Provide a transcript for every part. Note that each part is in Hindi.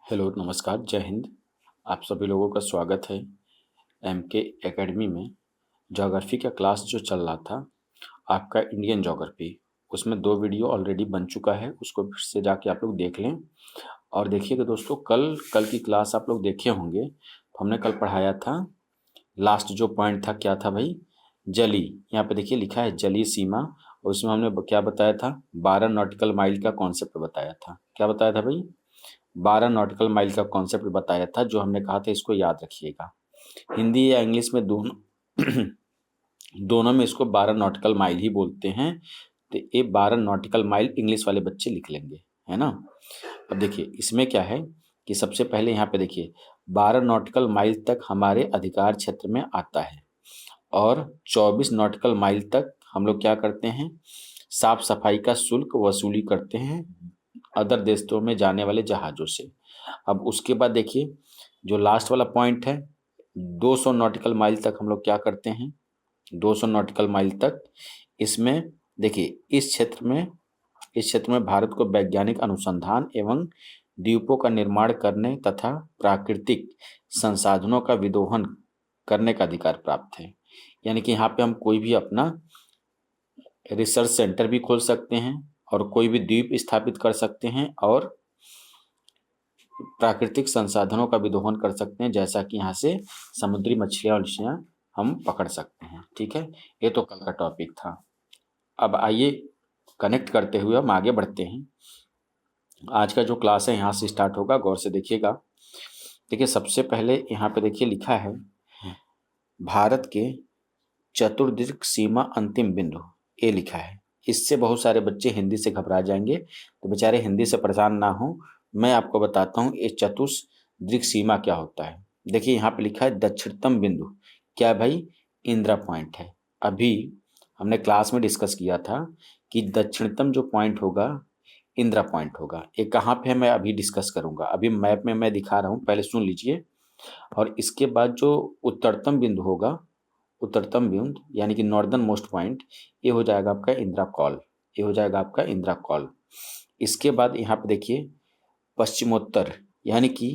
हेलो, नमस्कार, जय हिंद। आप सभी लोगों का स्वागत है एमके एकेडमी में। ज्योग्राफी का क्लास जो चल रहा था आपका इंडियन ज्योग्राफी, उसमें 2 वीडियो ऑलरेडी बन चुका है। उसको फिर से जाके आप लोग देख लें। और देखिएगा दोस्तों, कल कल की क्लास आप लोग देखे होंगे। तो हमने कल पढ़ाया था, लास्ट जो पॉइंट था क्या था भाई? जली। यहाँ पे देखिए लिखा है जलीय सीमा। और उसमें हमने क्या बताया था? 12 नॉटिकल माइल का कॉन्सेप्ट बताया था। क्या बताया था भाई? 12 नॉटिकल माइल का कॉन्सेप्ट बताया था, जो हमने कहा था इसको याद रखिएगा। हिंदी या इंग्लिश में दोनों दोनों में इसको 12 नॉटिकल माइल ही बोलते हैं। तो ये 12 नॉटिकल माइल इंग्लिश वाले बच्चे लिख लेंगे, है ना। अब देखिए इसमें क्या है कि सबसे पहले यहाँ पे देखिए 12 नॉटिकल माइल तक हमारे अधिकार क्षेत्र में आता है, और 24 नॉटिकल माइल तक हम लोग क्या करते हैं? साफ सफाई का शुल्क वसूली करते हैं अदर देशों में जाने वाले जहाज़ों से। अब उसके बाद देखिए जो लास्ट वाला पॉइंट है, 200 नॉटिकल माइल तक हम लोग क्या करते हैं? 200 नॉटिकल माइल तक। इसमें देखिए इस क्षेत्र में भारत को वैज्ञानिक अनुसंधान एवं द्वीपों का निर्माण करने तथा प्राकृतिक संसाधनों का विदोहन करने का अधिकार प्राप्त है। यानी कि यहाँ पे हम कोई भी अपना रिसर्च सेंटर भी खोल सकते हैं, और कोई भी द्वीप स्थापित कर सकते हैं, और प्राकृतिक संसाधनों का भी दोहन कर सकते हैं, जैसा कि यहाँ से समुद्री मछलियाँ हम पकड़ सकते हैं। ठीक है, ये तो कल का टॉपिक था। अब आइए कनेक्ट करते हुए हम आगे बढ़ते हैं। आज का जो क्लास है यहाँ से स्टार्ट होगा, गौर से देखिएगा। देखिए सबसे पहले यहाँ पे देखिए लिखा है भारत के चतुर्दिक सीमा अंतिम बिंदु, ये लिखा है। इससे बहुत सारे बच्चे हिंदी से घबरा जाएंगे, तो बेचारे हिंदी से परेशान ना हो। मैं आपको बताता हूँ ये चतुर्दिक सीमा क्या होता है। देखिए यहाँ पे लिखा है दक्षिणतम बिंदु। क्या भाई? इंदिरा पॉइंट है। अभी हमने क्लास में डिस्कस किया था कि दक्षिणतम जो पॉइंट होगा इंदिरा पॉइंट होगा। ये कहाँ पे है मैं अभी डिस्कस करूंगा। अभी मैप में मैं दिखा रहा हूँ, पहले सुन लीजिए। और इसके बाद जो उत्तरतम बिंदु होगा, उत्तरतम बिंदु यानी कि नॉर्दर्न मोस्ट पॉइंट, ये हो जाएगा आपका इंदिरा कॉल। ये हो जाएगा आपका इंदिरा कॉल। इसके बाद यहाँ पे देखिए पश्चिमोत्तर यानी कि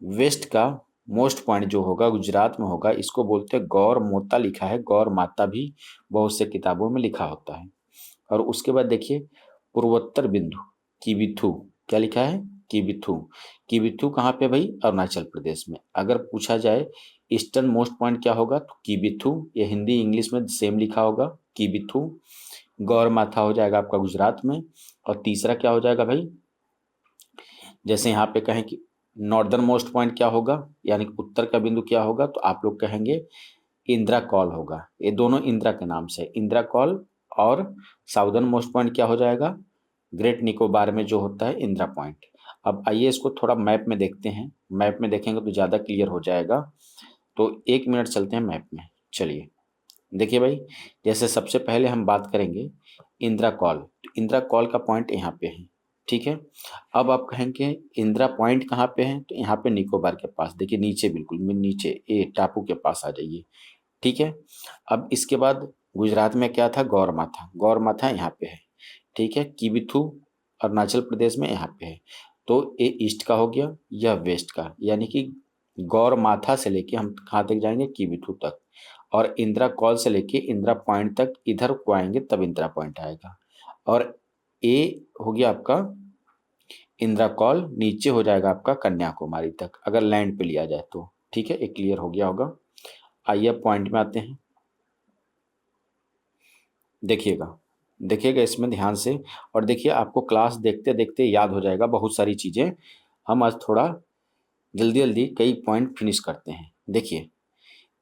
वेस्ट का मोस्ट पॉइंट जो होगा गुजरात में होगा, इसको बोलते हैं गौर मोता। लिखा है गौर माता भी बहुत से किताबों में लिखा होता है। और उसके बाद देखिए पूर्वोत्तर बिंदु किबिथु। क्या लिखा है? किबिथु। किबिथु कहाँ पे भाई? अरुणाचल प्रदेश में। अगर पूछा जाए ईस्टर्न मोस्ट पॉइंट क्या होगा, तो किबिथु। ये हिंदी इंग्लिश में सेम लिखा होगा, किबिथु। गौर माथा हो जाएगा आपका गुजरात में। और तीसरा क्या हो जाएगा भाई? जैसे यहाँ पे कहें कि नॉर्दर्न मोस्ट पॉइंट क्या होगा, यानी कि उत्तर का बिंदु क्या होगा, तो आप लोग कहेंगे इंदिरा कॉल होगा। ये दोनों इंदिरा के नाम से, इंदिरा कॉल। और साउदर्न मोस्ट पॉइंट क्या हो जाएगा? ग्रेट निकोबार में जो होता है इंदिरा पॉइंट। अब आइए इसको थोड़ा मैप में देखते हैं। मैप में देखेंगे तो ज़्यादा क्लियर हो जाएगा। तो 1 मिनट चलते हैं मैप में। चलिए देखिए भाई, जैसे सबसे पहले हम बात करेंगे इंदिरा कॉल। तो इंदिरा कॉल का पॉइंट यहाँ पे है, ठीक है। अब आप कहेंगे इंदिरा पॉइंट कहाँ पे है, तो यहाँ पे निकोबार के पास। देखिए नीचे, बिल्कुल नीचे, ये टापू के पास आ जाइए, ठीक है। अब इसके बाद गुजरात में क्या था? गौर माथा। गौर माथा यहाँ पे है, ठीक है। किबिथु अरुणाचल प्रदेश में यहाँ पे है। तो ये ईस्ट का हो गया, यह वेस्ट का, यानी कि गौर माथा से लेके हम कहाँ तक जाएंगे? किबिथु तक। और इंदिरा कॉल से लेके इंदिरा पॉइंट तक इधर को आएंगे तब इंदिरा पॉइंट आएगा। और ए हो गया आपका इंदिरा कॉल, नीचे हो जाएगा आपका कन्याकुमारी तक, अगर लैंड पे लिया जाए तो। ठीक है, एक क्लियर हो गया होगा। आइए पॉइंट में आते हैं। देखिएगा देखिएगा इसमें ध्यान से। और देखिए आपको क्लास देखते देखते याद हो जाएगा बहुत सारी चीज़ें। हम आज थोड़ा जल्दी जल्दी कई पॉइंट फिनिश करते हैं। देखिए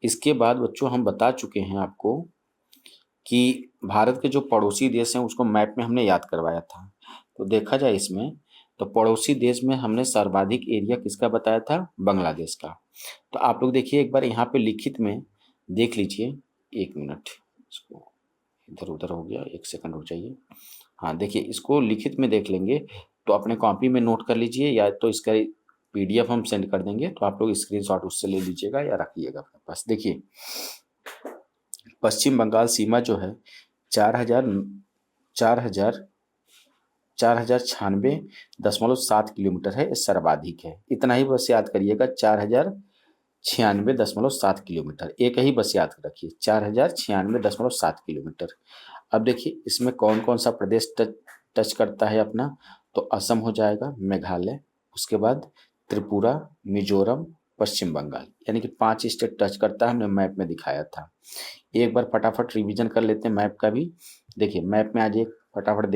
इसके बाद बच्चों हम बता चुके हैं आपको कि भारत के जो पड़ोसी देश हैं उसको मैप में हमने याद करवाया था। तो देखा जाए इसमें, तो पड़ोसी देश में हमने सर्वाधिक एरिया किसका बताया था? बांग्लादेश का। तो आप लोग देखिए एक बार यहाँ पे लिखित में देख लीजिए। 1 मिनट, इसको इधर उधर हो गया, 1 सेकंड हो जाइए। हाँ देखिए, इसको लिखित में देख लेंगे तो अपने कॉपी में नोट कर लीजिए, या तो इसका पीडीएफ हम सेंड कर देंगे, तो आप लोग स्क्रीनशॉट उससे ले लीजिएगा या रखिएगा अपने पास। देखिए पश्चिम बंगाल सीमा जो है 4000 4000 4096.7 किलोमीटर है, ये सर्वाधिक है। इतना ही बस याद करिएगा, 4096.7 किलोमीटर, एक ही बस याद रखिए, 4096.7 किलोमीटर। अब देखिए इसमें कौन कौन सा प्रदेश टच करता है अपना, तो असम हो जाएगा, मेघालय, उसके बाद त्रिपुरा, मिजोरम, पश्चिम बंगाल, यानी कि 5 स्टेट टच करता है, हमने मैप में दिखाया था। एक बार फटाफट रिवीजन कर लेते हैं मैप का भी। देखिए मैप में आज एक फटाफट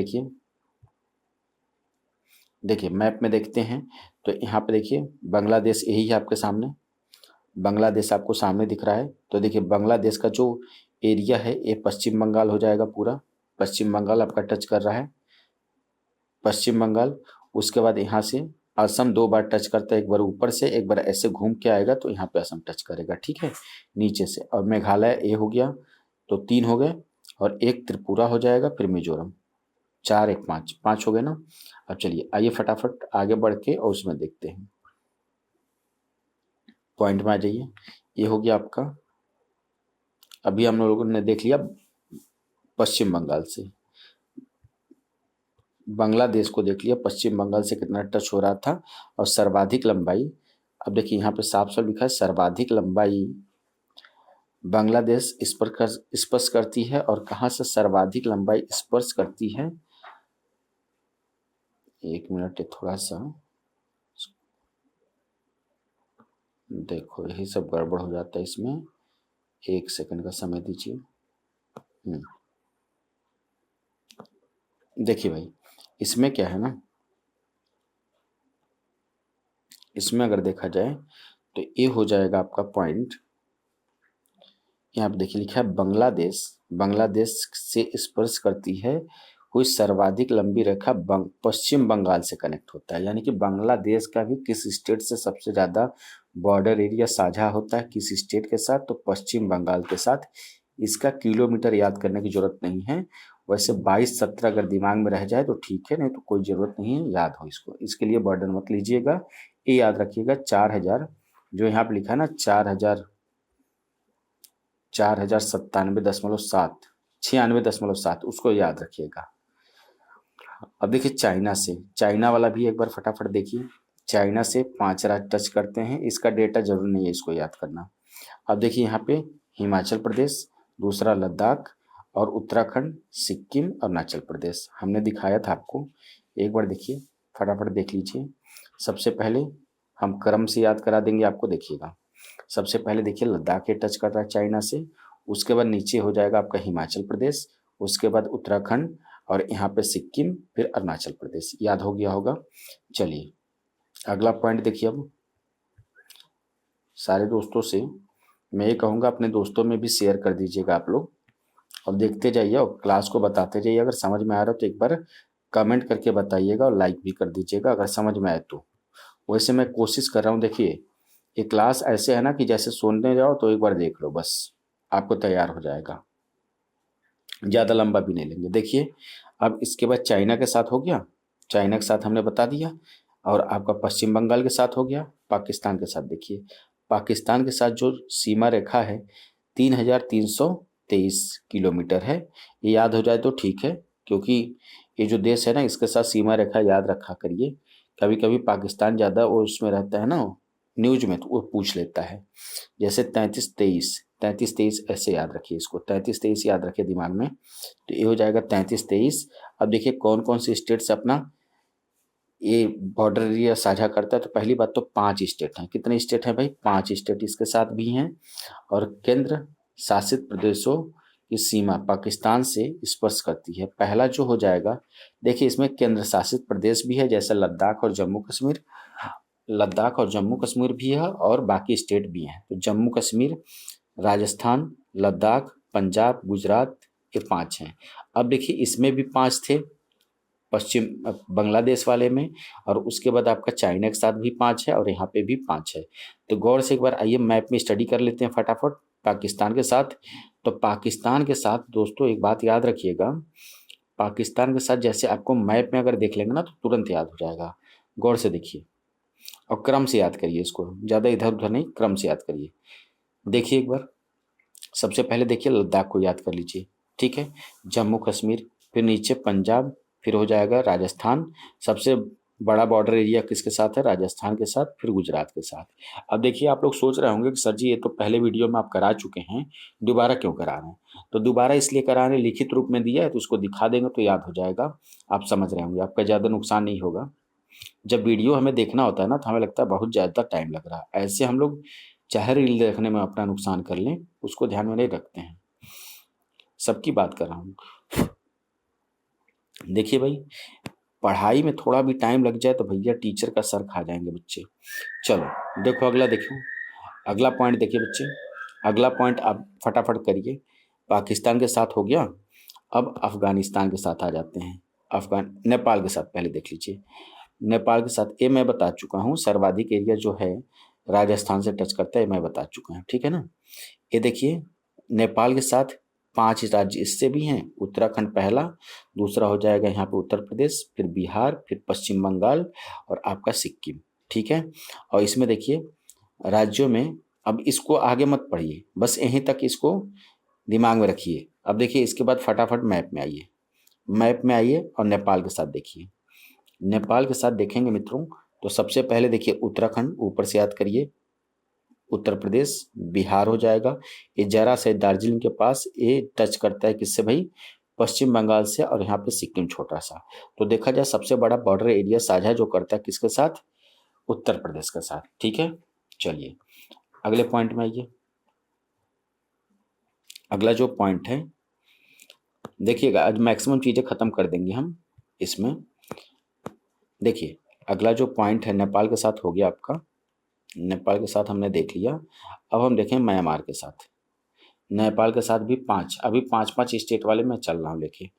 देखिए मैप में देखते हैं, तो यहाँ पे देखिए बांग्लादेश यही है आपके सामने, बांग्लादेश आपको सामने दिख रहा है। तो देखिए बांग्लादेश का जो एरिया है ये पश्चिम बंगाल हो जाएगा, पूरा पश्चिम बंगाल आपका टच कर रहा है, पश्चिम बंगाल। उसके बाद यहाँ से असम 2 बार टच करता है, एक बार ऊपर से, एक बार ऐसे घूम के आएगा, तो यहाँ पे असम टच करेगा, ठीक है, नीचे से। और मेघालय ये हो गया, तो 3 हो गए, और एक त्रिपुरा हो जाएगा, फिर मिजोरम, 4 1 5 5 हो गए ना। अब चलिए आइए फटाफट आगे बढ़ के और उसमें देखते हैं, पॉइंट में आ जाइए। ये हो गया आपका, अभी हम लोगों ने देख लिया पश्चिम बंगाल से, बांग्लादेश को देख लिया, पश्चिम बंगाल से कितना टच हो रहा था, और सर्वाधिक लंबाई, अब देखिए यहाँ पे साफ साफ लिखा है सर्वाधिक लंबाई बांग्लादेश स्पर्श करती है, और कहाँ से सर्वाधिक लंबाई स्पर्श करती है, 1 मिनट थोड़ा सा देखो, यही सब गड़बड़ हो जाता है इसमें, 1 सेकंड का समय दीजिए। देखिए भाई इसमें क्या है ना, इसमें अगर देखा जाए तो ये हो जाएगा आपका पॉइंट, यहाँ पे देखिए लिखा है बांग्लादेश से स्पर्श करती है हुई सर्वाधिक लंबी रेखा पश्चिम बंगाल से कनेक्ट होता है, यानी कि बांग्लादेश का भी किस स्टेट से सबसे ज्यादा बॉर्डर एरिया साझा होता है, किस स्टेट के साथ, तो पश्चिम बंगाल के साथ। इसका किलोमीटर याद करने की जरूरत नहीं है, वैसे 22-17 अगर दिमाग में रह जाए तो ठीक है, नहीं तो कोई जरूरत नहीं है याद हो इसको, इसके लिए बर्डन मत लीजिएगा। ये याद रखिएगा 4000, जो यहाँ पे लिखा है ना 4097.7, 96.7, उसको याद रखिएगा। अब देखिए चाइना वाला भी एक बार फटाफट देखिए, चाइना से 5 राज्य टच करते हैं, इसका डेटा जरूर नहीं है इसको याद करना। अब देखिए यहाँ पे हिमाचल प्रदेश, दूसरा लद्दाख, और उत्तराखंड, सिक्किम, अरुणाचल प्रदेश हमने दिखाया था आपको, एक बार देखिए फटाफट देख लीजिए। सबसे पहले हम क्रम से याद करा देंगे आपको, देखिएगा सबसे पहले देखिए लद्दाख के टच कर रहा है चाइना से, उसके बाद नीचे हो जाएगा आपका हिमाचल प्रदेश, उसके बाद उत्तराखंड, और यहाँ पे सिक्किम, फिर अरुणाचल प्रदेश, याद हो गया होगा। चलिए अगला पॉइंट देखिए, अब सारे दोस्तों से मैं ये कहूँगा अपने दोस्तों में भी शेयर कर दीजिएगा आप लोग, और देखते जाइए और क्लास को बताते जाइए, अगर समझ में आ रहा हो तो एक बार कमेंट करके बताइएगा और लाइक भी कर दीजिएगा अगर समझ में आए तो। वैसे मैं कोशिश कर रहा हूँ, देखिए ये क्लास ऐसे है ना कि जैसे सोने जाओ तो एक बार देख लो, बस आपको तैयार हो जाएगा, ज़्यादा लंबा भी नहीं लेंगे। देखिए अब इसके बाद चाइना के साथ हो गया, चाइना के साथ हमने बता दिया, और आपका पश्चिम बंगाल के साथ हो गया। पाकिस्तान के साथ देखिए, पाकिस्तान के साथ जो सीमा रेखा है 3323 किलोमीटर है, ये याद हो जाए तो ठीक है, क्योंकि ये जो देश है ना इसके साथ सीमा रेखा याद रखा करिए, कभी कभी पाकिस्तान ज़्यादा वो उसमें रहता है ना न्यूज में, तो वो पूछ लेता है। जैसे 3323 ऐसे याद रखिए इसको, 3323 याद रखिए दिमाग में, तो ये हो जाएगा 3323। अब देखिए कौन कौन सी स्टेट से अपना ये बॉर्डर एरिया साझा करता है, तो पहली बात तो 5 स्टेट हैं। कितने स्टेट हैं भाई? 5 स्टेट इसके साथ भी हैं, और केंद्र शासित प्रदेशों की सीमा पाकिस्तान से स्पर्श करती है। पहला जो हो जाएगा, देखिए इसमें केंद्र शासित प्रदेश भी है, जैसे लद्दाख और जम्मू कश्मीर भी है, और बाकी स्टेट भी हैं। तो जम्मू कश्मीर, राजस्थान, लद्दाख, पंजाब, गुजरात, ये 5 हैं। अब देखिए इसमें भी 5 थे पश्चिम बांग्लादेश वाले में, और उसके बाद आपका चाइना के साथ भी 5 है, और यहाँ पे भी 5 है। तो गौर से एक बार आइए मैप में स्टडी कर लेते हैं फटाफट पाकिस्तान के साथ। तो पाकिस्तान के साथ दोस्तों एक बात याद रखिएगा, पाकिस्तान के साथ जैसे आपको मैप में अगर देख लेंगे ना तो तुरंत याद हो जाएगा। गौर से देखिए और क्रम से याद करिए इसको, ज़्यादा इधर उधर नहीं, क्रम से याद करिए। देखिए एक बार सबसे पहले देखिए लद्दाख को याद कर लीजिए, ठीक है, जम्मू कश्मीर, फिर नीचे पंजाब, फिर हो जाएगा राजस्थान। सबसे बड़ा बॉर्डर एरिया किसके साथ है? राजस्थान के साथ, फिर गुजरात के साथ। अब देखिए आप लोग सोच रहे होंगे कि सर जी ये तो पहले वीडियो में आप करा चुके हैं, दोबारा क्यों करा रहे हैं? तो दोबारा इसलिए करा रहे हैं, लिखित रूप में दिया है तो उसको दिखा देंगे तो याद हो जाएगा, आप समझ रहे होंगे, आपका ज़्यादा नुकसान नहीं होगा। जब वीडियो हमें देखना होता है ना तो हमें लगता है बहुत ज़्यादा टाइम लग रहा है, ऐसे हम लोग चाहे रील देखने में अपना नुकसान कर लें, उसको ध्यान में नहीं रखते हैं। सबकी बात कर रहा हूँ। देखिए भाई, पढ़ाई में थोड़ा भी टाइम लग जाए तो भैया टीचर का सर खा जाएंगे बच्चे। चलो देखो अगला, देखो अगला पॉइंट देखिए बच्चे, अगला पॉइंट आप फटाफट करिए। पाकिस्तान के साथ हो गया, अब अफगानिस्तान के साथ आ जाते हैं। नेपाल के साथ पहले देख लीजिए। नेपाल के साथ ये मैं बता चुका हूँ, सर्वाधिक एरिया जो है राजस्थान से टच करता है, मैं बता चुका हूँ, ठीक है ना। ये देखिए नेपाल के साथ 5 राज्य इससे भी हैं। उत्तराखंड पहला, दूसरा हो जाएगा यहाँ पे उत्तर प्रदेश, फिर बिहार, फिर पश्चिम बंगाल और आपका सिक्किम, ठीक है। और इसमें देखिए राज्यों में, अब इसको आगे मत पढ़िए, बस यहीं तक इसको दिमाग में रखिए। अब देखिए इसके बाद फटाफट मैप में आइए, मैप में आइए और नेपाल के साथ देखिए। नेपाल के साथ देखेंगे मित्रों तो सबसे पहले देखिए उत्तराखंड, ऊपर से याद करिए, उत्तर प्रदेश, बिहार हो जाएगा। ये जरा से दार्जिलिंग के पास ये टच करता है किससे भाई? पश्चिम बंगाल से, और यहाँ पे सिक्किम छोटा सा। तो देखा जाए सबसे बड़ा बॉर्डर एरिया साझा जो करता है किसके साथ? उत्तर प्रदेश के साथ, ठीक है। चलिए अगले पॉइंट में आइए। अगला जो पॉइंट है देखिएगा, आज मैक्सिमम चीजें खत्म कर देंगे हम इसमें। देखिए अगला जो पॉइंट है नेपाल के साथ हो गया आपका, नेपाल के साथ हमने देख लिया। अब हम देखें म्यांमार के साथ। नेपाल के साथ भी 5, अभी 5-5 स्टेट वाले मैं चल रहा हूँ लेके।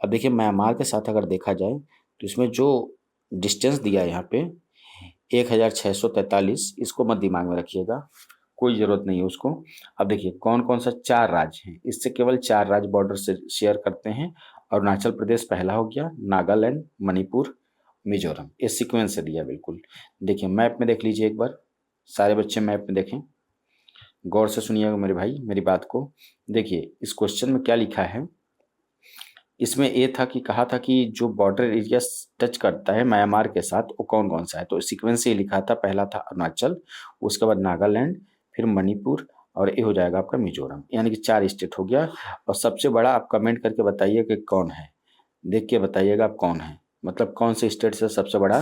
अब देखिए म्यांमार के साथ अगर देखा जाए तो इसमें जो डिस्टेंस दिया है यहाँ पे 1643, इसको मत दिमाग में रखिएगा, कोई ज़रूरत नहीं है उसको। अब देखिए कौन कौन सा 4 राज्य हैं, इससे केवल 4 राज्य बॉर्डर से शेयर करते हैं। अरुणाचल प्रदेश पहला हो गया, नागालैंड, मणिपुर, मिजोरम, ये सीक्वेंस से दिया बिल्कुल। देखिए मैप में देख लीजिए एक बार, सारे बच्चे मैप में देखें, गौर से सुनिएगा मेरे भाई मेरी बात को। देखिए इस क्वेश्चन में क्या लिखा है, इसमें ये था कि कहा था कि जो बॉर्डर एरिया टच करता है म्यांमार के साथ वो कौन कौन सा है, तो सीक्वेंस से लिखा था, पहला था अरुणाचल, उसके बाद नागालैंड, फिर मणिपुर और ये हो जाएगा आपका मिजोरम, यानी कि 4 स्टेट हो गया। और सबसे बड़ा आप कमेंट करके बताइए कि कौन है, देख के बताइएगा आप कौन है, मतलब कौन से स्टेट से सबसे बड़ा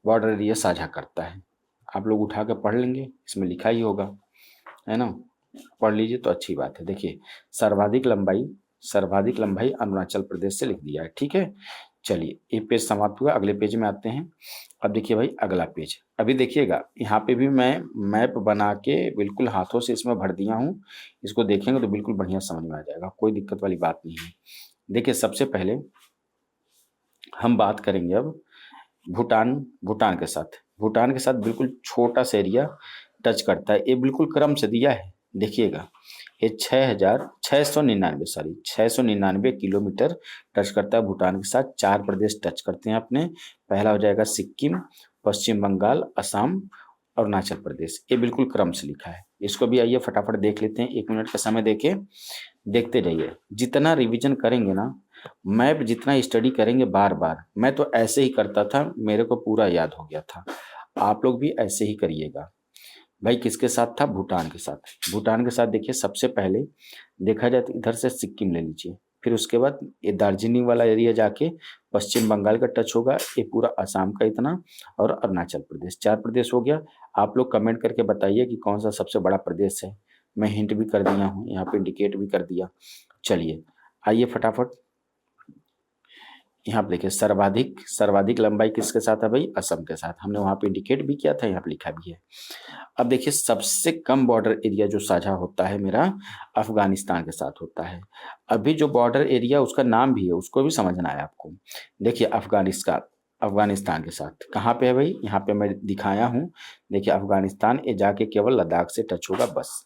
बॉर्डर एरिया साझा करता है। आप लोग उठा के पढ़ लेंगे, इसमें लिखा ही होगा, है ना, पढ़ लीजिए तो अच्छी बात है। देखिए सर्वाधिक लंबाई अरुणाचल प्रदेश से लिख दिया है, ठीक है। चलिए ये पेज समाप्त हुआ, अगले पेज में आते हैं। अब देखिए भाई अगला पेज, अभी देखिएगा यहाँ पे भी मैं मैप बना के बिल्कुल हाथों से इसमें भर दिया हूँ, इसको देखेंगे तो बिल्कुल बढ़िया समझ में आ जाएगा, कोई दिक्कत वाली बात नहीं है। देखिए सबसे पहले हम बात करेंगे अब भूटान के साथ बिल्कुल छोटा सा एरिया टच करता है, ये बिल्कुल क्रम से दिया है। देखिएगा ये 6,699 किलोमीटर टच करता है भूटान के साथ। 4 प्रदेश टच करते हैं अपने, पहला हो जाएगा सिक्किम, पश्चिम बंगाल, असम, अरुणाचल प्रदेश, ये बिल्कुल क्रम से लिखा है। इसको भी आइए फटाफट देख लेते हैं, 1 मिनट का समय देके देखते जाइए। जितना रिवीजन करेंगे ना, मैप जितना स्टडी करेंगे बार बार, मैं तो ऐसे ही करता था, मेरे को पूरा याद हो गया था, आप लोग भी ऐसे ही करिएगा। भाई किसके साथ था? भूटान के साथ। भूटान के साथ देखिए सबसे पहले देखा जाए तो इधर से सिक्किम ले लीजिए, फिर उसके बाद ये दार्जिलिंग वाला एरिया जाके पश्चिम बंगाल का टच होगा, ये पूरा असम का इतना, और अरुणाचल प्रदेश, 4 प्रदेश हो गया। आप लोग कमेंट करके बताइए कि कौन सा सबसे बड़ा प्रदेश है, मैं हिंट भी कर दिया हूँ, यहाँ पे इंडिकेट भी कर दिया। चलिए आइए फटाफट यहाँ पे देखिए सर्वाधिक लंबाई किसके साथ है भाई? असम के साथ, हमने वहाँ पे इंडिकेट भी किया था, यहाँ पे लिखा भी है। अब देखिए सबसे कम बॉर्डर एरिया जो साझा होता है मेरा अफगानिस्तान के साथ होता है। अभी जो बॉर्डर एरिया उसका नाम भी है, उसको भी समझना है आपको। देखिए अफगानिस्तान के साथ कहाँ पे है भाई? यहाँ पे मैं दिखाया हूँ, देखिए अफगानिस्तान, ये जाके केवल लद्दाख से टच होगा बस।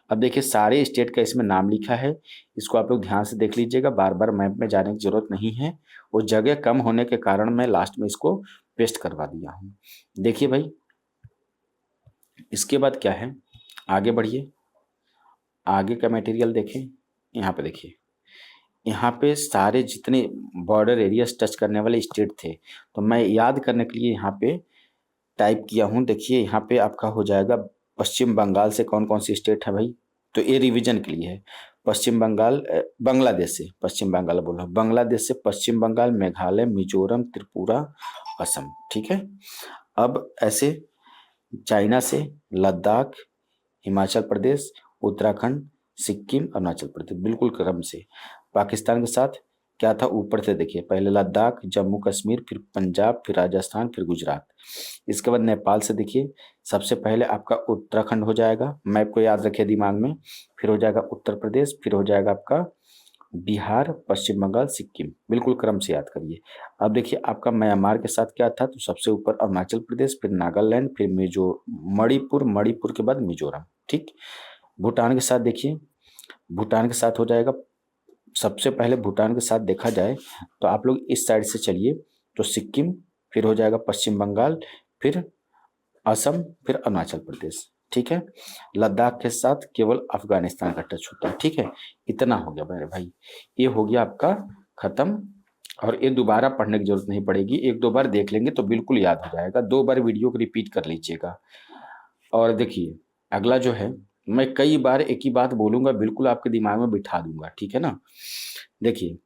अब देखिए सारे स्टेट का इसमें नाम लिखा है, इसको आप लोग ध्यान से देख लीजिएगा, बार बार मैप में जाने की जरूरत नहीं है, वो जगह कम होने के कारण मैं लास्ट में इसको पेस्ट करवा दिया हूँ। देखिए भाई इसके बाद क्या है, आगे बढ़िए, आगे का मटेरियल देखें। यहाँ पे देखिए यहाँ पे सारे जितने बॉर्डर एरियाज टच करने वाले स्टेट थे, तो मैं याद करने के लिए यहाँ पे टाइप किया हूँ। देखिए यहाँ पे आपका हो जाएगा पश्चिम बंगाल से कौन कौन सी स्टेट है भाई, तो ये रिवीजन के लिए है। पश्चिम बंगाल बांग्लादेश से, पश्चिम बंगाल बोल रहा हूँ, बांग्लादेश से पश्चिम बंगाल, मेघालय, मिजोरम, त्रिपुरा, असम, ठीक है। अब ऐसे चाइना से लद्दाख, हिमाचल प्रदेश, उत्तराखंड, सिक्किम, अरुणाचल प्रदेश, बिल्कुल क्रम से। पाकिस्तान के साथ क्या था, ऊपर से देखिए, पहले लद्दाख, जम्मू कश्मीर, फिर पंजाब, फिर राजस्थान, फिर गुजरात। इसके बाद नेपाल से देखिए, सबसे पहले आपका उत्तराखंड हो जाएगा, मैप को याद रखिए दिमाग में, फिर हो जाएगा उत्तर प्रदेश, फिर हो जाएगा आपका बिहार, पश्चिम बंगाल, सिक्किम, बिल्कुल क्रम से याद करिए। अब देखिए आपका म्यांमार के साथ क्या था, तो सबसे ऊपर अरुणाचल प्रदेश, फिर नागालैंड, फिर मणिपुर, मणिपुर के बाद मिजोरम, ठीक। भूटान के साथ देखिए, भूटान के साथ हो जाएगा, सबसे पहले भूटान के साथ देखा जाए तो आप लोग इस साइड से चलिए तो सिक्किम, फिर हो जाएगा पश्चिम बंगाल, फिर असम, फिर अरुणाचल प्रदेश, ठीक है। लद्दाख के साथ केवल अफगानिस्तान का टच होता है, ठीक है। इतना हो गया मेरे भाई, ये हो गया आपका खत्म। और ये दोबारा पढ़ने की जरूरत नहीं पड़ेगी, एक दो बार देख लेंगे तो बिल्कुल याद हो जाएगा। 2 बार वीडियो को रिपीट कर लीजिएगा। और देखिए अगला जो है, मैं कई बार एक ही बात बोलूंगा, बिल्कुल आपके दिमाग में बिठा दूंगा, ठीक है ना। देखिए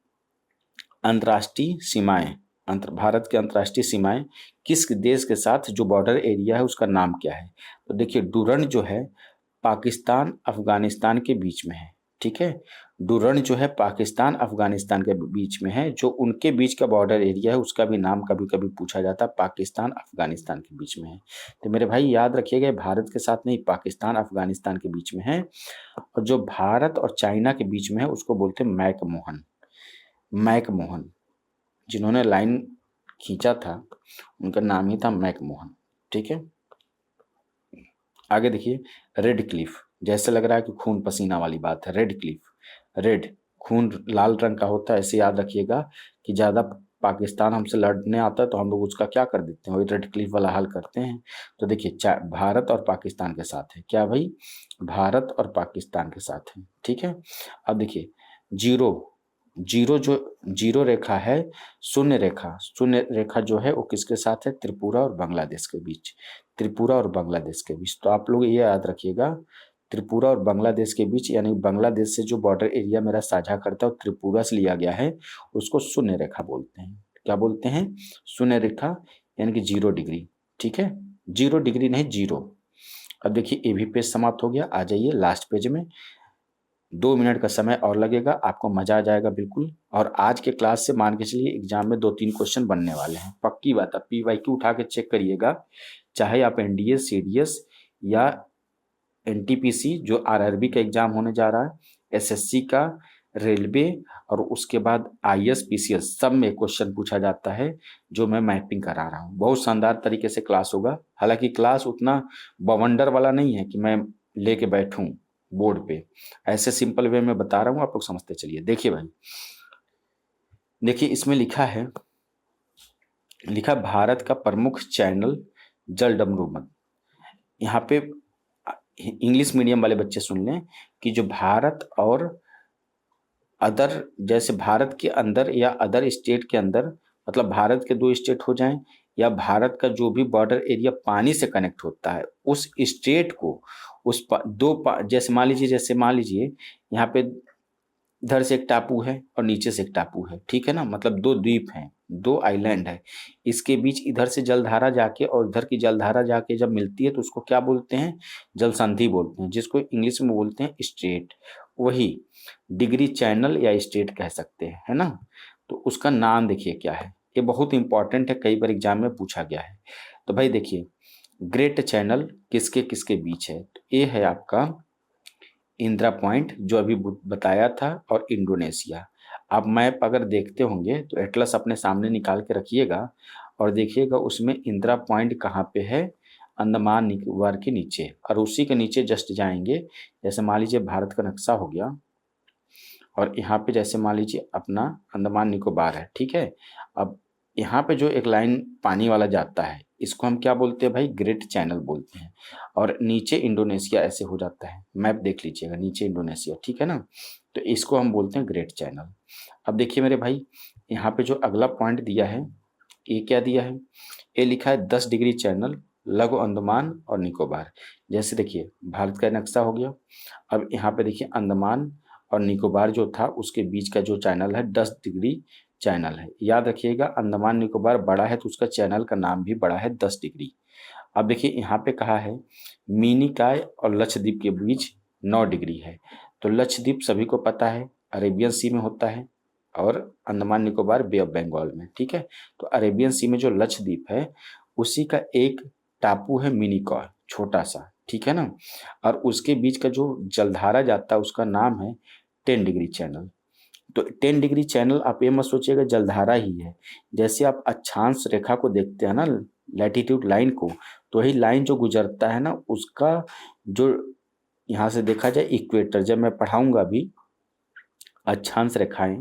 अंतर्राष्ट्रीय सीमाएं, भारत की अंतर्राष्ट्रीय सीमाएं किस देश के साथ जो बॉर्डर एरिया है उसका नाम क्या है, तो देखिए डूरंड जो है पाकिस्तान अफगानिस्तान के बीच में है, ठीक है। डूरंड जो है पाकिस्तान अफगानिस्तान के बीच में है, जो उनके बीच का बॉर्डर एरिया है उसका भी नाम कभी कभी पूछा जाता है, पाकिस्तान अफगानिस्तान के बीच में है। तो मेरे भाई याद रखिएगा, भारत के साथ नहीं, पाकिस्तान अफगानिस्तान के बीच में है। और जो भारत और चाइना के बीच में है उसको बोलते हैं मैकमोहन, मैकमोहन, जिन्होंने लाइन खींचा था उनका नाम ही था मैकमोहन, ठीक है। आगे देखिए रेड क्लिफ, जैसे लग रहा है कि खून पसीना वाली बात है, रेड क्लिफ, रेड खून लाल रंग का होता है, ऐसे याद रखिएगा कि ज्यादा पाकिस्तान हमसे लड़ने आता है तो हम लोग उसका क्या कर देते हैं, वही रेड क्लिफ वाला हाल करते हैं। तो देखिए भारत और पाकिस्तान के साथ है, क्या भाई, भारत और पाकिस्तान के साथ है, ठीक है। अब देखिए जीरो, जीरो जो जीरो रेखा है, शून्य रेखा, शून्य रेखा जो है वो किसके साथ है, त्रिपुरा और बांग्लादेश के बीच, त्रिपुरा और बांग्लादेश के बीच। तो आप लोग ये याद रखिएगा, त्रिपुरा और बांग्लादेश के बीच, यानी बांग्लादेश से जो बॉर्डर एरिया मेरा साझा करता है वो त्रिपुरा से लिया गया है, उसको शून्य रेखा बोलते हैं। क्या बोलते हैं, शून्य रेखा, यानी कि 0 डिग्री, ठीक है, 0 डिग्री नहीं, 0। अब देखिए ये भी पेज समाप्त हो गया, आ जाइए लास्ट पेज में। 2 मिनट का समय और लगेगा, आपको मजा आ जाएगा बिल्कुल। और आज के क्लास से मान के चलिए एग्जाम में 2-3 क्वेश्चन बनने वाले हैं, पक्की बात है। PYQ उठा के चेक करिएगा, चाहे आप NDA, CDS या NTPC जो RRB का एग्जाम होने जा रहा है, SSC का, रेलवे, और उसके बाद IS PCS, सब में क्वेश्चन पूछा जाता है जो मैं मैपिंग करा रहा हूँ। बहुत शानदार तरीके से क्लास होगा, हालांकि क्लास उतना बवंडर वाला नहीं है कि मैं लेके बैठूं बोर्ड पे, ऐसे सिंपल वे में बता रहा हूँ, आप लोग समझते चलिए। देखिए भाई, देखिए इसमें लिखा है, लिखा भारत का प्रमुख चैनल जलडमरूमत। यहाँ पे इंग्लिश मीडियम वाले बच्चे सुन लें कि जो भारत और अदर, जैसे भारत के अंदर या अदर स्टेट के अंदर, मतलब भारत के 2 स्टेट हो जाएं, या भारत का जो भी बॉर्डर एरिया पानी से कनेक्ट होता है उस स्टेट को, उस जैसे मान लीजिए यहाँ पे इधर से एक टापू है और नीचे से एक टापू है, ठीक है ना, मतलब 2 द्वीप हैं, 2 आइलैंड है, इसके बीच इधर से जलधारा जाके और इधर की जलधारा जाके जब मिलती है तो उसको क्या बोलते हैं, जल संधि बोलते हैं, जिसको इंग्लिश में बोलते हैं स्ट्रेट। वही डिग्री चैनल या स्टेट कह सकते हैं, है ना। तो उसका नाम देखिए क्या है, ये बहुत इंपॉर्टेंट है, कई बार एग्जाम में पूछा गया है। तो भाई देखिए ग्रेट चैनल किसके किसके बीच है, तो ये है आपका इंदिरा पॉइंट जो अभी बताया था, और इंडोनेशिया। आप मैप अगर देखते होंगे तो एटलस अपने सामने निकाल के रखिएगा और देखिएगा उसमें इंदिरा पॉइंट कहाँ पे है, अंडमान निकोबार के नीचे, और उसी के नीचे जस्ट जाएंगे, जैसे मान लीजिए भारत का नक्शा हो गया और यहाँ पे जैसे मान लीजिए अपना अंडमान निकोबार है, ठीक है। अब यहाँ पे जो एक लाइन पानी वाला जाता है इसको हम क्या बोलते हैं भाई, ग्रेट चैनल बोलते हैं। और नीचे इंडोनेशिया ऐसे हो जाता है, मैप देख लीजिएगा, नीचे इंडोनेशिया, ठीक है ना, तो इसको हम बोलते हैं ग्रेट चैनल। अब देखिए मेरे भाई, यहाँ पे जो अगला पॉइंट दिया है, ये क्या दिया है, ये लिखा है 10 डिग्री चैनल लघु अंडमान और निकोबार। जैसे देखिए भारत का नक्शा हो गया, अब यहाँ पे देखिए अंडमान और निकोबार जो था उसके बीच का जो चैनल है 10 डिग्री चैनल है। याद रखिएगा, अंडमान निकोबार बड़ा है तो उसका चैनल का नाम भी बड़ा है 10 डिग्री। अब देखिए यहाँ पे कहा है मिनिकॉय और लक्षद्वीप के बीच 9 डिग्री है। तो लक्षद्वीप सभी को पता है अरेबियन सी में होता है और अंडमान निकोबार बे ऑफ बंगाल में, ठीक है। तो अरेबियन सी में जो लक्षद्वीप है उसी का एक टापू है मिनिकॉय, छोटा सा, ठीक है ना, और उसके बीच का जो जलधारा जाता है उसका नाम है 10 डिग्री चैनल। तो 10 डिग्री चैनल आप ये मत सोचिएगा जलधारा ही है, जैसे आप अक्षांश रेखा को देखते हैं ना, लैटिट्यूड लाइन को, तो वही लाइन जो गुजरता है ना उसका जो यहाँ से देखा जाए इक्वेटर, जब मैं पढ़ाऊंगा अभी अक्षांश रेखाएं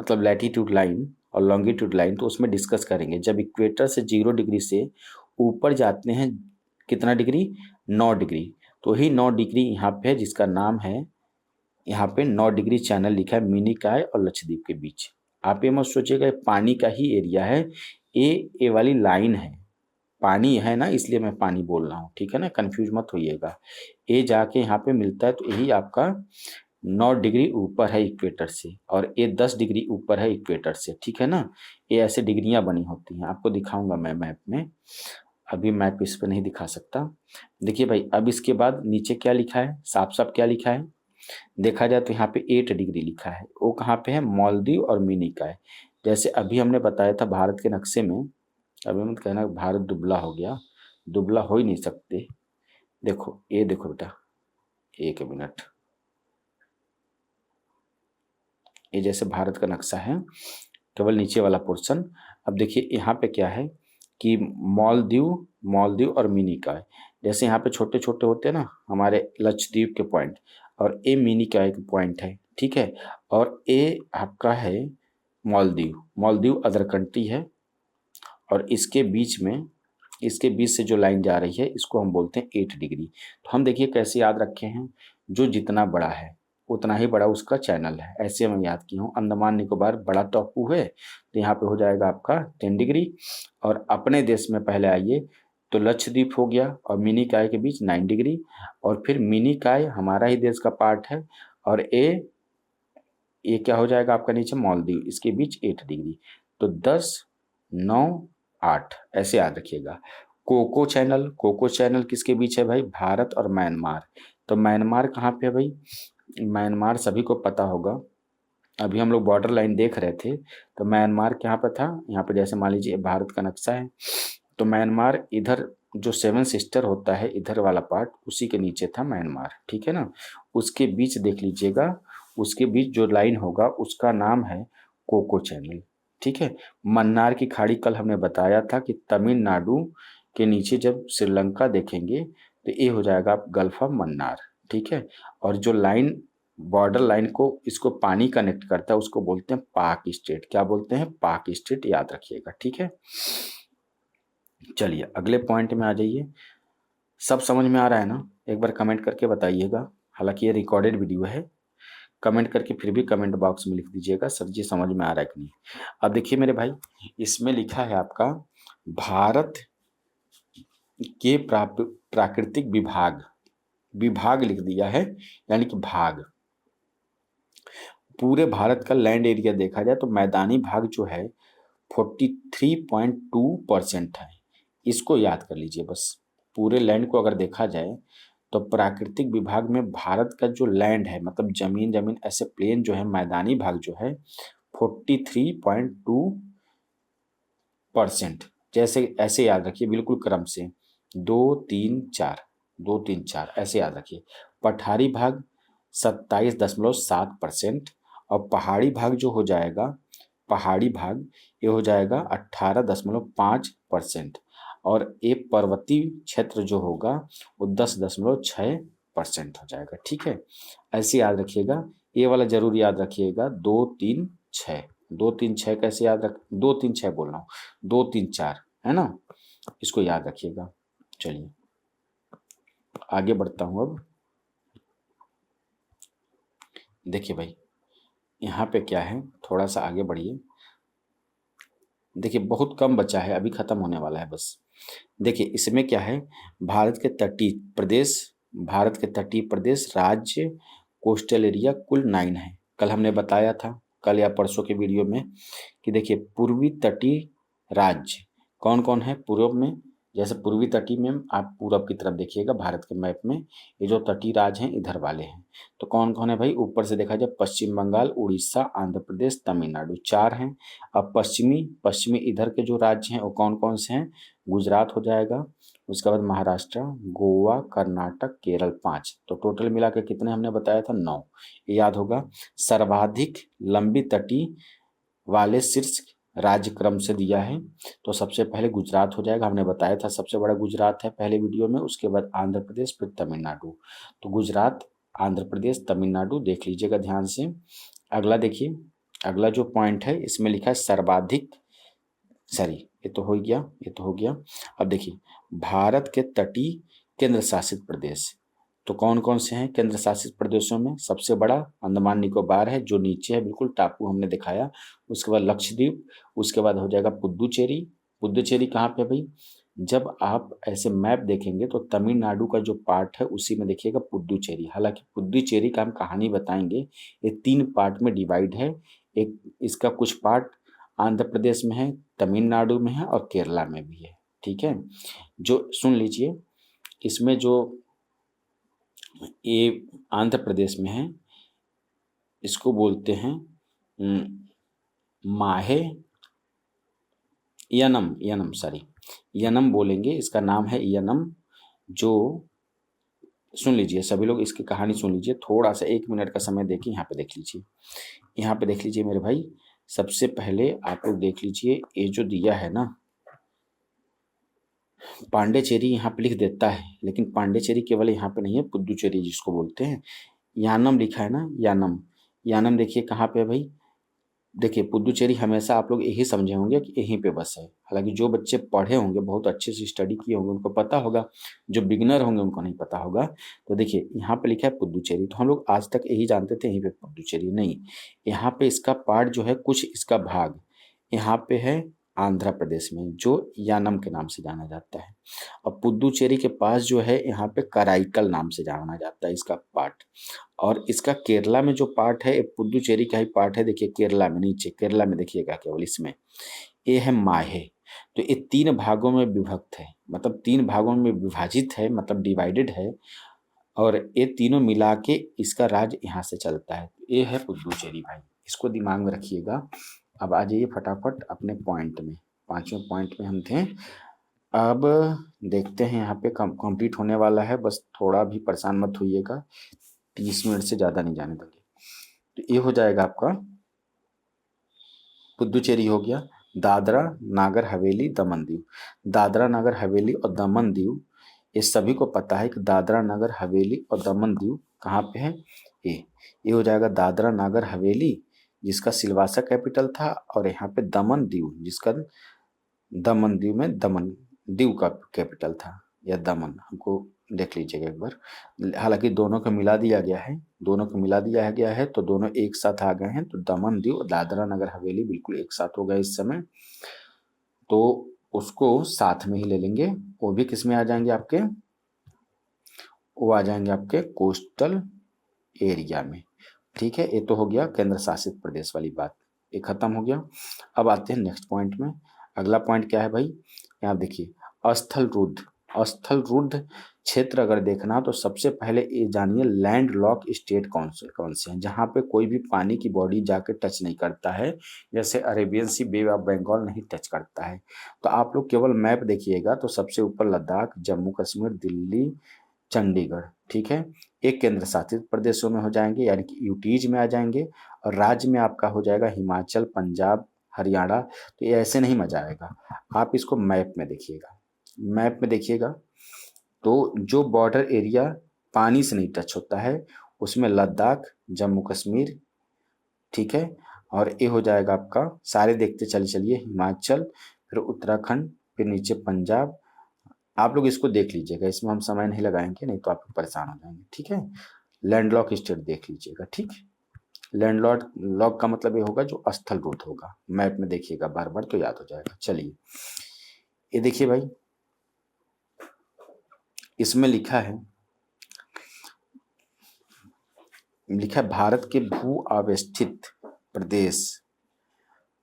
मतलब लैटिट्यूड लाइन और लॉन्गिट्यूड लाइन, तो उसमें डिस्कस करेंगे। जब इक्वेटर से 0 डिग्री से ऊपर जाते हैं कितना डिग्री, 9 डिग्री, तो ही 9 डिग्री यहाँ पे है जिसका नाम है, यहाँ पे 9 डिग्री चैनल लिखा है मिनिकॉय और लक्षद्वीप के बीच। आप ये मत सोचिएगा पानी का ही एरिया है, ये वाली लाइन है, पानी है ना इसलिए मैं पानी बोल रहा हूँ, ठीक है ना, कंफ्यूज मत होइएगा। ये जाके यहाँ पे मिलता है तो यही आपका 9 डिग्री ऊपर है इक्वेटर से और ये 10 डिग्री ऊपर है इक्वेटर से, ठीक है ना। ये ऐसे डिग्रियां बनी होती हैं, आपको दिखाऊंगा मैं मैप में, अभी मैप इस पर नहीं दिखा सकता। देखिए भाई, अब इसके बाद नीचे क्या लिखा है, साफ साफ क्या लिखा है, देखा जाए तो यहाँ पे 8 डिग्री लिखा है। वो कहाँ पे है, मालदीव और मिनिकॉय। जैसे अभी हमने बताया था भारत के नक्शे में, अभी मत कहना भारत दुबला हो गया, दुबला हो ही नहीं सकते। देखो ये देखो बेटा, एक मिनट, ये जैसे भारत का नक्शा है केवल नीचे वाला पोर्शन। अब देखिए यहाँ पे क्या है कि मालदीव और मिनिकॉय, जैसे यहाँ पे छोटे छोटे होते हैं ना हमारे लक्षद्वीप के पॉइंट, और ए मिनिकॉय के पॉइंट है, ठीक है, और ए आपका है मालदीव अदर कंट्री है, और इसके बीच से जो लाइन जा रही है इसको हम बोलते हैं 8 डिग्री। तो हम देखिए कैसे याद रखे हैं, जो जितना बड़ा है उतना ही बड़ा उसका चैनल है, ऐसे मैं याद की हूँ। अंडमान निकोबार बड़ा टापू है तो यहाँ पे हो जाएगा आपका 10 डिग्री, और अपने देश में पहले आइए तो लक्षद्वीप हो गया और मिनिकॉय के बीच 9 डिग्री, और फिर मिनिकॉय हमारा ही देश का पार्ट है, और ये क्या हो जाएगा आपका नीचे मालदीव, इसके बीच 8 डिग्री। तो 10, 9, 8 ऐसे याद रखिएगा। कोको चैनल किसके बीच है भाई, भारत और म्यांमार। तो म्यांमार कहाँ पे है भाई, म्यांमार सभी को पता होगा, अभी हम लोग बॉर्डर लाइन देख रहे थे, तो म्यांमार कहाँ पे था, यहाँ पे जैसे मान लीजिए भारत का नक्शा है, तो म्यांमार इधर जो 7 सिस्टर होता है इधर वाला पार्ट उसी के नीचे था म्यांमार, ठीक है ना। उसके बीच देख लीजिएगा, उसके बीच जो लाइन होगा उसका नाम है कोको चैनल, ठीक है। मन्नार की खाड़ी कल हमने बताया था कि तमिलनाडु के नीचे जब श्रीलंका देखेंगे तो ये हो जाएगा आप गल्फ ऑफ मन्नार, ठीक है। और जो लाइन बॉर्डर लाइन को इसको पानी कनेक्ट करता है उसको बोलते हैं पाक स्टेट, क्या बोलते हैं, पाक स्टेट, याद रखिएगा, ठीक है। चलिए अगले पॉइंट में आ जाइए। सब समझ में आ रहा है ना, एक बार कमेंट करके बताइएगा, हालांकि ये रिकॉर्डेड वीडियो है, कमेंट करके फिर भी कमेंट बॉक्स में लिख दीजिएगा सर जी समझ में आ रहा है कि नहीं। अब देखिए मेरे भाई, इसमें लिखा है आपका भारत के प्राकृतिक विभाग लिख दिया है, यानी कि भाग। पूरे भारत का लैंड एरिया देखा जाए तो मैदानी भाग जो है 43.2% है, इसको याद कर लीजिए बस। पूरे लैंड को अगर देखा जाए तो प्राकृतिक विभाग में भारत का जो लैंड है मतलब जमीन ऐसे प्लेन जो है, मैदानी भाग जो है 43.2%, जैसे ऐसे याद रखिए बिल्कुल क्रम से 2 3 4 ऐसे याद रखिए। पठारी भाग 27.7%, और पहाड़ी भाग जो हो जाएगा, पहाड़ी भाग ये हो जाएगा 18.5%, और एक पर्वतीय क्षेत्र जो होगा वो 10.6% हो जाएगा, ठीक है। ऐसे याद रखिएगा, ये वाला जरूर याद रखिएगा, 2 3 6 कैसे याद रख, 2 3 6 बोल रहा हूँ, 2 3 4 है ना, इसको याद रखिएगा। चलिए आगे बढ़ता हूँ। अब देखिए भाई यहाँ पे क्या है, थोड़ा सा आगे बढ़िए। देखिए बहुत कम बचा है, अभी खत्म होने वाला है बस। देखिए इसमें क्या है, भारत के तटीय प्रदेश, भारत के तटीय प्रदेश, राज्य, कोस्टल एरिया कुल 9 है। कल हमने बताया था, कल या परसों के वीडियो में, कि देखिए पूर्वी तटीय राज्य कौन कौन है पूर्व में। जैसे पूर्वी तटीय में आप पूरब की तरफ देखिएगा भारत के मैप में, ये जो तटीय राज्य हैं इधर वाले हैं। तो कौन कौन है भाई, ऊपर से देखा जाए पश्चिम बंगाल, उड़ीसा, आंध्र प्रदेश, तमिलनाडु, 4 हैं। अब पश्चिमी पश्चिमी इधर के जो राज्य हैं वो कौन कौन से हैं, गुजरात हो जाएगा, उसके बाद महाराष्ट्र, गोवा, कर्नाटक, केरल, 5। तो टोटल मिला के कितने हमने बताया था, 9। ये याद होगा। सर्वाधिक लंबी तटीय वाले शीर्ष राज्य क्रम से दिया है, तो सबसे पहले गुजरात हो जाएगा, हमने बताया था सबसे बड़ा गुजरात है पहले वीडियो में, उसके बाद आंध्र प्रदेश, फिर तमिलनाडु। तो गुजरात, आंध्र प्रदेश, तमिलनाडु देख लीजिएगा ध्यान से। अगला देखिए, अगला जो पॉइंट है इसमें लिखा है सर्वाधिक, सॉरी ये तो हो गया, ये तो हो गया। अब देखिए भारत के तटीय केंद्र शासित प्रदेश, तो कौन कौन से हैं केंद्र शासित प्रदेशों में, सबसे बड़ा अंडमान निकोबार है जो नीचे है बिल्कुल, टापू हमने दिखाया। उसके बाद लक्षद्वीप, उसके बाद हो जाएगा पुद्दुचेरी। पुद्दुचेरी कहाँ पे भाई, जब आप ऐसे मैप देखेंगे तो तमिलनाडु का जो पार्ट है उसी में देखिएगा पुद्दुचेरी। हालांकि पुद्दुचेरी का हम कहानी बताएंगे, ये 3 पार्ट में डिवाइड है। एक इसका कुछ पार्ट आंध्र प्रदेश में है, तमिलनाडु में है और केरला में भी है। ठीक है, जो सुन लीजिए, इसमें जो ये आंध्र प्रदेश में है इसको बोलते हैं माहे यनम, यनम सॉरी यनम बोलेंगे, इसका नाम है यनम। जो सुन लीजिए सभी लोग, इसकी कहानी सुन लीजिए, थोड़ा सा 1 मिनट का समय देखिए। यहाँ पे देख लीजिए, यहाँ पे देख लीजिए मेरे भाई। सबसे पहले आप लोग देख लीजिए, ये जो दिया है ना पांडेचेरी, यहाँ पे लिख देता है, लेकिन पांडेचेरी केवल यहाँ पे नहीं है, पुद्दुचेरी जिसको बोलते हैं। यानम लिखा है ना, यानम, यानम देखिए कहाँ पे है भाई। देखिए पुद्दुचेरी हमेशा आप लोग यही समझे होंगे कि यहीं पे बस है। हालांकि जो बच्चे पढ़े होंगे, बहुत अच्छे से स्टडी किए होंगे, उनको पता होगा, जो बिगिनर होंगे उनको नहीं पता होगा। तो देखिए यहाँ पे लिखा है पुद्दुचेरी, तो हम लोग आज तक यही जानते थे यहीं पे पुद्दुचेरी, नहीं, यहाँ पे इसका पार्ट जो है, कुछ इसका भाग यहाँ पे है आंध्र प्रदेश में, जो यानम के नाम से जाना जाता है। और पुद्दुचेरी के पास जो है यहाँ पे कराईकल नाम से जाना जाता है इसका पार्ट। और इसका केरला में जो पार्ट है, पुद्दुचेरी का ही पार्ट है, देखिए केरला में, नीचे केरला में देखिएगा केवल इसमें, ये है माहे। तो ये 3 भागों में विभक्त है, मतलब 3 भागों में विभाजित है, मतलब डिवाइडेड है। और ये तीनों मिला के इसका राज्य यहाँ से चलता है। ये है पुद्दुचेरी भाई, इसको दिमाग में रखिएगा। अब आ जाइए फटाफट अपने पॉइंट में, 5वें पॉइंट में हम थे। अब देखते हैं, यहाँ पे कंप्लीट होने वाला है, बस थोड़ा भी परेशान मत होइएगा, 30 मिनट से ज़्यादा नहीं जाने देंगे। तो ये हो जाएगा आपका पुद्दुचेरी हो गया। दादरा नागर हवेली दमन दीव, दादरा नागर हवेली और दमन दीव, ये सभी को पता है कि दादरा नगर हवेली और दमन दीव कहाँ पे है। ये हो जाएगा दादरा नागर हवेली, जिसका सिलवासा कैपिटल था, और यहाँ पे दमन दीव, जिसका दमन दीव में दमन दीव का कैपिटल था, या दमन, हमको देख लीजिएगा एक बार। हालांकि दोनों को मिला दिया गया है, दोनों को मिला दिया गया है, तो दोनों एक साथ आ गए हैं। तो दमन दीव और दादरा नगर हवेली बिल्कुल एक साथ हो गए इस समय, तो उसको साथ में ही ले लेंगे। वो भी किस में आ जाएंगे आपके, वो आ जाएंगे आपके कोस्टल एरिया में। ठीक है, ये तो हो गया केंद्र शासित प्रदेश वाली बात, ये खत्म हो गया। अब आते हैं नेक्स्ट पॉइंट में। अगला पॉइंट क्या है भाई, यहाँ देखिए स्थल रुद्ध, स्थल रुद्ध क्षेत्र अगर देखना तो सबसे पहले ये जानिए लैंड लॉक स्टेट कौन से हैं, जहाँ पे कोई भी पानी की बॉडी जाके टच नहीं करता है, जैसे Arabian sea, bay of Bengal नहीं टच करता है। तो आप लोग केवल मैप देखिएगा तो सबसे ऊपर लद्दाख, जम्मू कश्मीर, दिल्ली, चंडीगढ़, ठीक है, एक केंद्र शासित प्रदेशों में हो जाएंगे, यानी कि यूटीज में आ जाएंगे। और राज्य में आपका हो जाएगा हिमाचल, पंजाब, हरियाणा। तो ये ऐसे नहीं मजा आएगा, आप इसको मैप में देखिएगा, मैप में देखिएगा। तो जो बॉर्डर एरिया पानी से नहीं टच होता है उसमें लद्दाख, जम्मू कश्मीर, ठीक है, और ये हो जाएगा आपका, सारे देखते चलिए, हिमाचल, फिर उत्तराखंड, फिर नीचे पंजाब। आप लोग इसको देख लीजिएगा, इसमें हम समय नहीं लगाएंगे, नहीं तो आप लोग परेशान हो जाएंगे, ठीक है। लैंडलॉक स्टेट देख लीजिएगा, ठीक। लैंडलॉक लॉक का मतलब ये होगा जो स्थल रूट होगा, मैप में देखिएगा बार बार तो याद हो जाएगा। चलिए ये देखिए भाई, इसमें लिखा है भारत के भू अवस्थित प्रदेश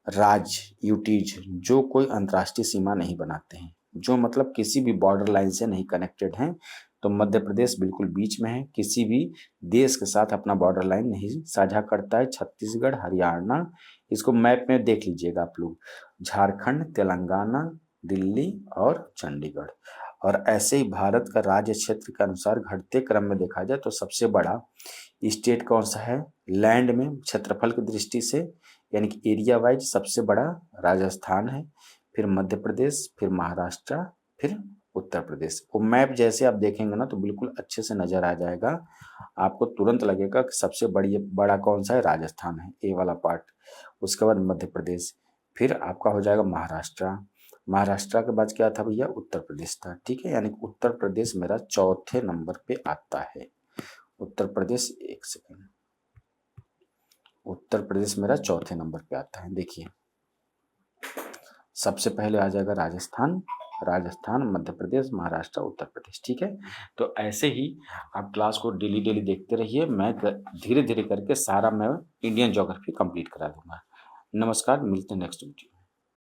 राज्य यूटीज जो कोई अंतर्राष्ट्रीय सीमा नहीं बनाते हैं, जो मतलब किसी भी बॉर्डर लाइन से नहीं कनेक्टेड हैं। तो मध्य प्रदेश बिल्कुल बीच में है, किसी भी देश के साथ अपना बॉर्डर लाइन नहीं साझा करता है। छत्तीसगढ़, हरियाणा, इसको मैप में देख लीजिएगा आप लोग, झारखंड, तेलंगाना, दिल्ली और चंडीगढ़। और ऐसे ही भारत का राज्य क्षेत्र के अनुसार घटते क्रम में देखा जाए तो सबसे बड़ा स्टेट कौन सा है लैंड में, क्षेत्रफल की दृष्टि से, यानी कि एरिया वाइज सबसे बड़ा राजस्थान है, फिर मध्य प्रदेश, फिर महाराष्ट्र, फिर उत्तर प्रदेश। वो मैप जैसे आप देखेंगे ना तो बिल्कुल अच्छे से नजर आ जाएगा, आपको तुरंत लगेगा कि सबसे बड़ा कौन सा है, राजस्थान है, ए वाला पार्ट। उसके बाद मध्य प्रदेश, फिर आपका हो जाएगा महाराष्ट्र। महाराष्ट्र के बाद क्या था भैया, उत्तर प्रदेश था, ठीक है। यानी कि उत्तर प्रदेश मेरा चौथे नंबर पे आता है। उत्तर प्रदेश, एक सेकंड, उत्तर प्रदेश मेरा चौथे नंबर पे आता है। देखिए सबसे पहले आ जाएगा राजस्थान, मध्य प्रदेश, महाराष्ट्र, उत्तर प्रदेश, ठीक है। तो ऐसे ही आप क्लास को डेली डेली देखते रहिए, मैं धीरे धीरे करके सारा मैं इंडियन ज्योग्राफी कंप्लीट करा दूंगा। नमस्कार, मिलते हैं नेक्स्ट वीडियो।